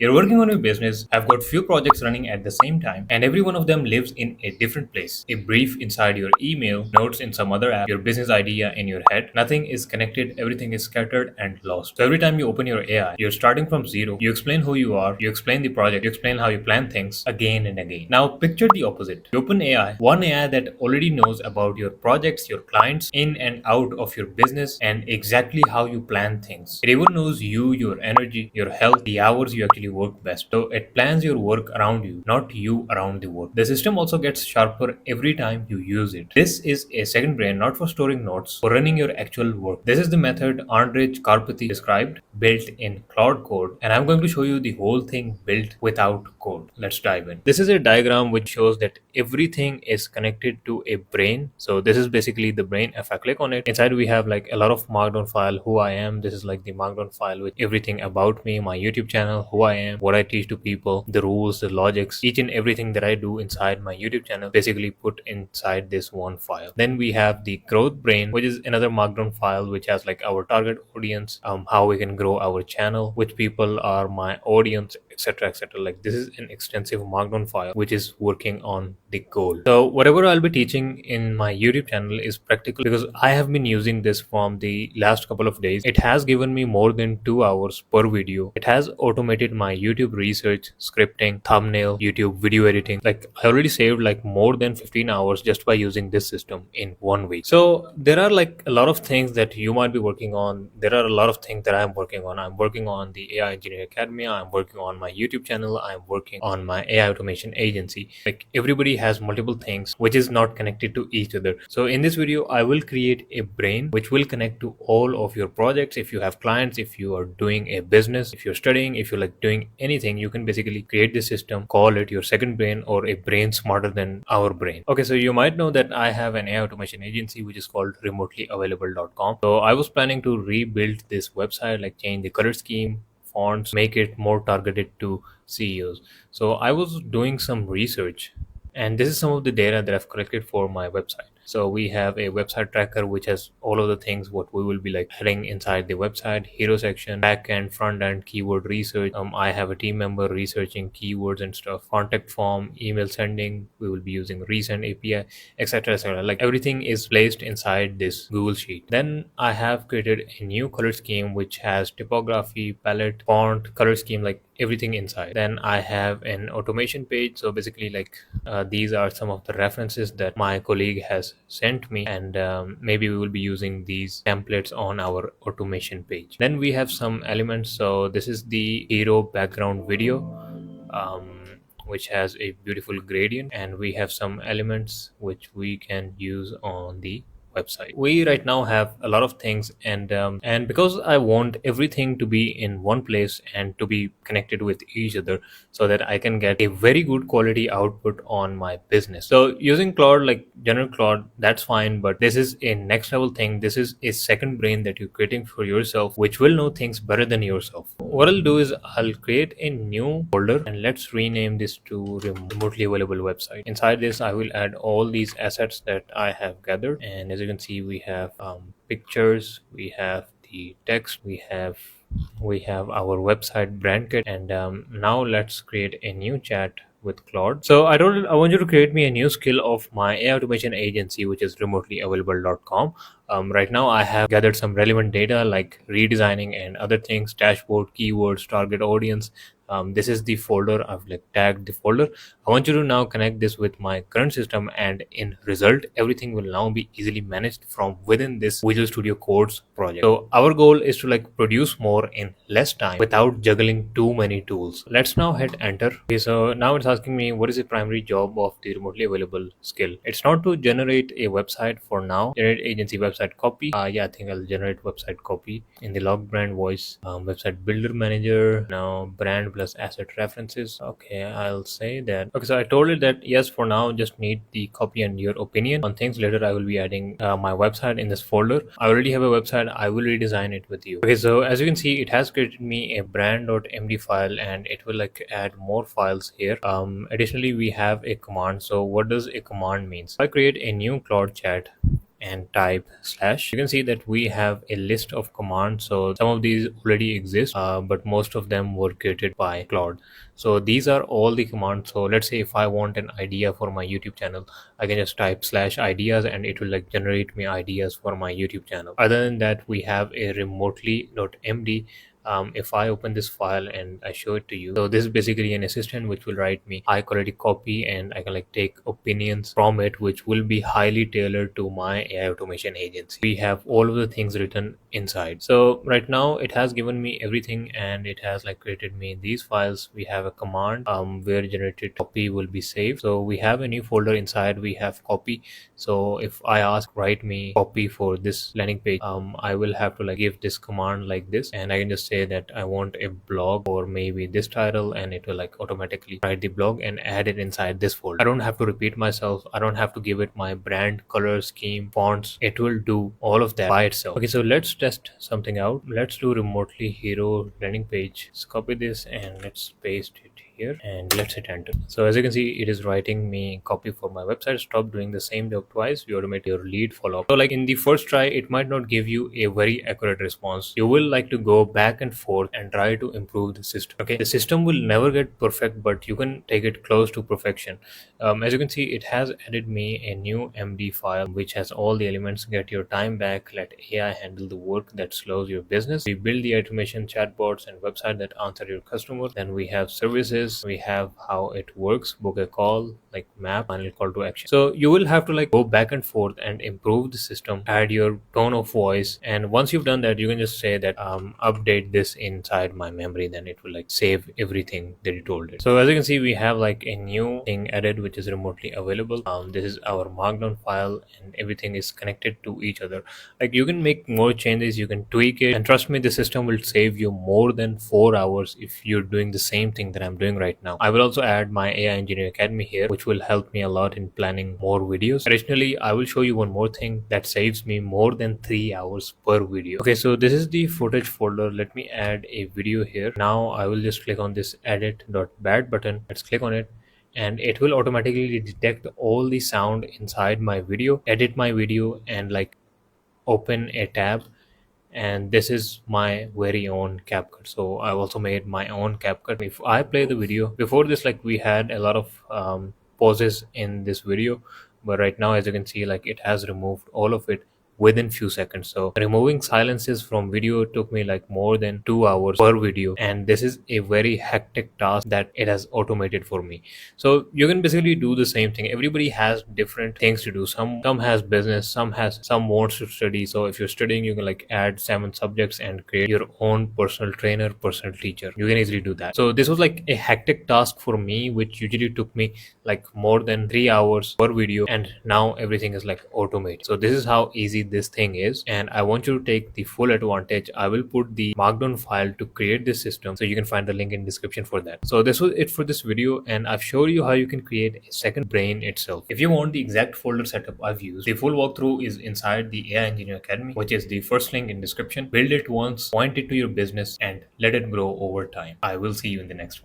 You're working on your business, have got few projects running at the same time, and every one of them lives in a different place. A brief inside your email, notes in some other app, your business idea in your head. Nothing is connected, everything is scattered and lost. So every time you open your AI, you're starting from zero. You explain who you are, you explain the project, you explain how you plan things again and again. Now picture the opposite. You open AI, one AI that already knows about your projects, your clients, in and out of your business, and exactly how you plan things. It even knows you, your energy, your health, the hours you actually work best. So it plans your work around you, not you around the work. The system also gets sharper every time you use it. This is a second brain not for storing notes, for running your actual work. This is the method Andrej Karpathy described, built in Claude Code, and I'm going to show you the whole thing built without code. Let's dive in. This is a diagram which shows that everything is connected to a brain. So this is basically the brain. If I click on it, inside we have like a lot of markdown file, who I am. This is like the markdown file with everything about me, my YouTube channel, who I am, what I teach to people, the rules, the logics, each and everything that I do inside my YouTube channel, basically put inside this one file. Then we have the growth brain, which is another markdown file which has like our target audience, how we can grow our channel, which people are my audience, etc, etc. Like this is an extensive markdown file which is working on the goal. So whatever I'll be teaching in my YouTube channel is practical because I have been using this from the last couple of days. It has given me more than 2 hours per video. It has automated my YouTube research, scripting, thumbnail, YouTube video editing. Like I already saved like more than 15 hours just by using this system in 1 week. So there are like a lot of things that you might be working on. There are a lot of things that I'm working on. I'm working on the AI Engineering Academy. I'm working on my YouTube channel. I'm working on my AI automation agency. Like everybody has multiple things which is not connected to each other. So in this video, I will create a brain which will connect to all of your projects. If you have clients, if you are doing a business, if you're studying, if you're like doing anything, you can basically create this system, call it your second brain or a brain smarter than our brain. Okay, so you might know that I have an AI automation agency which is called remotelyavailable.com. So I was planning to rebuild this website, like change the color scheme, fonts, make it more targeted to CEOs. So I was doing some research, and this is some of the data that I've collected for my website. So we have a website tracker which has all of the things what we will be like adding inside the website, hero section, back end, front end, keyword research. I have a team member researching keywords and stuff, contact form, email sending. We will be using resend API, etc, etc. Like everything is placed inside this Google sheet. Then I have created a new color scheme which has typography, palette, font, color scheme, like everything inside. Then I have an automation page. So basically like these are some of the references that my colleague has sent me, and maybe we will be using these templates on our automation page. Then we have some elements. So this is the hero background video, which has a beautiful gradient, and we have some elements which we can use on the website. We right now have a lot of things, and because I want everything to be in one place and to be connected with each other so that I can get a very good quality output on my business. So using Claude, like general Claude, that's fine, but this is a next level thing. This is a second brain that you're creating for yourself, which will know things better than yourself. What I'll do is I'll create a new folder, and let's rename this to remotely available website. Inside this, I will add all these assets that I have gathered, and as you can see, we have pictures, we have the text, we have our website brand kit, and now let's create a new chat with Claude. So I want you to create me a new skill of my AI automation agency, which is remotelyavailable.com. Right now I have gathered some relevant data like redesigning and other things, dashboard, keywords, target audience. This is the folder. I've like tagged the folder. I want you to now connect this with my current system, and in result, everything will now be easily managed from within this Visual Studio Codes project. So our goal is to like produce more in less time without juggling too many tools. Let's now hit enter. Okay, so now it's asking me what is the primary job of the remotely available skill. It's not to generate a website for now. Generate agency website copy. Yeah, I think I'll generate website copy in the log brand voice, website builder manager. Now brand plus asset references. Okay, I'll say that. Okay, so I told it that yes, for now just need the copy and your opinion on things. Later I will be adding my website in this folder. I already have a website. I will redesign it with you. Okay, so as you can see, it has created me a brand.md file, and it will like add more files here. Additionally, we have a command. So what does a command means? I create a new Claude chat, and type slash. You can see that we have a list of commands. So some of these already exist, but most of them were created by Claude. So these are all the commands. So let's say if I want an idea for my YouTube channel, I can just type slash ideas and it will like generate me ideas for my YouTube channel. Other than that, we have a remotely.md. If I open this file and I show it to you, so this is basically an assistant which will write me high quality copy, and I can like take opinions from it which will be highly tailored to my AI automation agency. We have all of the things written inside. So right now it has given me everything, and it has like created me these files. We have a command where generated copy will be saved. So we have a new folder inside, we have copy. So if I ask write me copy for this landing page, I will have to like give this command like this, and I can just say that I want a blog or maybe this title, and it will like automatically write the blog and add it inside this folder. I don't have to repeat myself. I don't have to give it my brand, color scheme, fonts. It will do all of that by itself. Okay, so let's test something out. Let's do remotely hero landing page. Let's copy this and let's paste it here and let's hit enter. So as you can see, it is writing me copy for my website. Stop doing the same job twice. You automate your lead follow-up. So like in the first try, it might not give you a very accurate response. You will like to go back and forth and try to improve the system. Okay, the system will never get perfect, but you can take it close to perfection. As you can see, it has added me a new MD file which has all the elements. Get your time back, let AI handle the work that slows your business. We build the automation chatbots and website that answer your customers. Then we have services, we have how it works, book a call, like map, final call to action. So you will have to like go back and forth and improve the system, add your tone of voice, and once you've done that, you can just say that update this inside my memory, then it will like save everything that you told it. So as you can see, we have like a new thing added which is remotely available. This is our markdown file, and everything is connected to each other. Like you can make more changes, you can tweak it, and trust me, the system will save you more than 4 hours if you're doing the same thing that I'm doing right now. I will also add my AI Engineer Academy here, which will help me a lot in planning more videos. Additionally, I will show you one more thing that saves me more than 3 hours per video. Okay, so this is the footage folder. Let me add a video here. Now I will just click on this edit.bat button. Let's click on it, and it will automatically detect all the sound inside my video, edit my video, and like open a tab. And this is my very own CapCut. So I also made my own CapCut. If I play the video, before this like we had a lot of pauses in this video, but right now as you can see, like it has removed all of it within few seconds. So removing silences from video took me like more than 2 hours per video, and this is a very hectic task that it has automated for me. So you can basically do the same thing. Everybody has different things to do. Some has business, some wants to study. So if you're studying, you can like add 7 subjects and create your own personal trainer, personal teacher. You can easily do that. So this was like a hectic task for me, which usually took me like more than 3 hours per video, and now everything is like automated. So this is how easy this thing is, and I want you to take the full advantage. I will put the markdown file to create this system, so you can find the link in description for that. So this was it for this video, and I've showed you how you can create a second brain itself. If you want the exact folder setup I've used, the full walkthrough is inside the AI Engineer Academy, which is the first link in description. Build it once, point it to your business, and let it grow over time. I will see you in the next one.